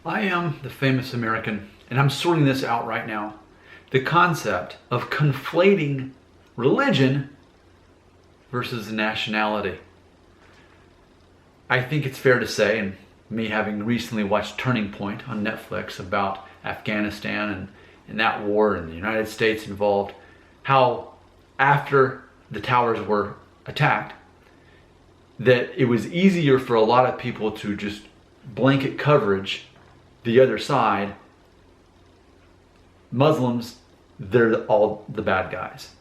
I am the famous American, and I'm sorting this out right now. The concept of conflating religion versus nationality. I think it's fair to say, and me having recently watched Turning Point on Netflix about Afghanistan and that war and the United States involved, how after the towers were attacked, that it was easier for a lot of people to just blanket coverage the other side. Muslims, they're all the bad guys.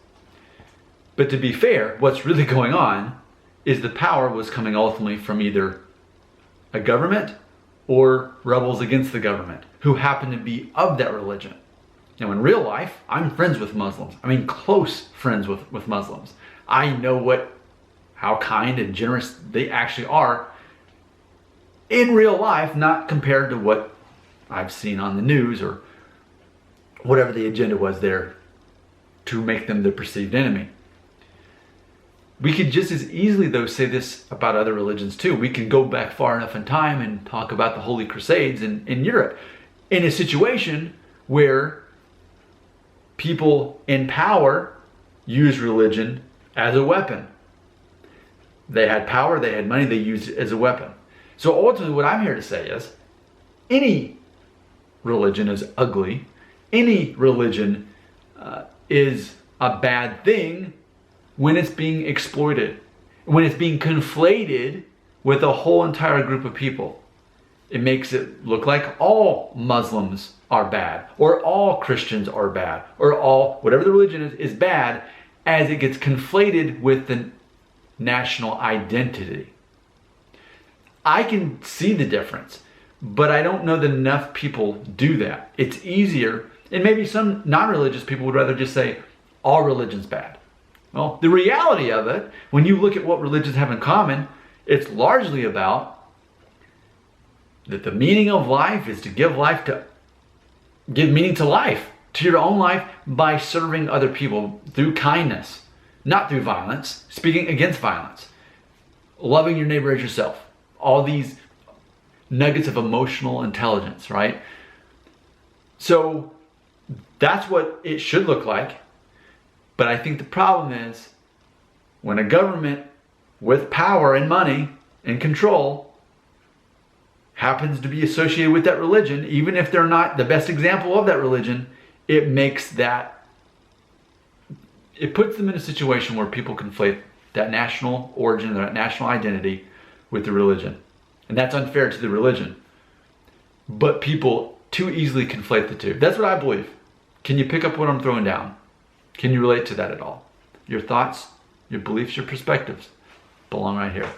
But to be fair, what's really going on is the power was coming ultimately from either a government or rebels against the government who happen to be of that religion. Now in real life, I'm friends with Muslims. I mean, close friends with Muslims. I know how kind and generous they actually are in real life, not compared to what I've seen on the news or whatever the agenda was there to make them the perceived enemy. We could just as easily, though, say this about other religions too. We can go back far enough in time and talk about the Holy Crusades in Europe, in a situation where people in power used religion as a weapon. They had power, they had money, they used it as a weapon. So ultimately what I'm here to say is, any religion is ugly. Any religion is a bad thing when it's being exploited, when it's being conflated with a whole entire group of people. It makes it look like all Muslims are bad, or all Christians are bad, or all, whatever the religion is bad, as it gets conflated with the national identity. I can see the difference, but I don't know that enough people do that. It's easier, and maybe some non-religious people would rather just say, all religion's bad. Well, the reality of it, when you look at what religions have in common, it's largely about that the meaning of life is to give meaning to life, to your own life, by serving other people through kindness, not through violence, speaking against violence, loving your neighbor as yourself. All these nuggets of emotional intelligence, right? So that's what it should look like. But I think the problem is when a government with power and money and control happens to be associated with that religion, even if they're not the best example of that religion, it puts them in a situation where people conflate that national origin, that national identity with the religion. And that's unfair to the religion. But people too easily conflate the two. That's what I believe. Can you pick up what I'm throwing down? Can you relate to that at all? Your thoughts, your beliefs, your perspectives belong right here.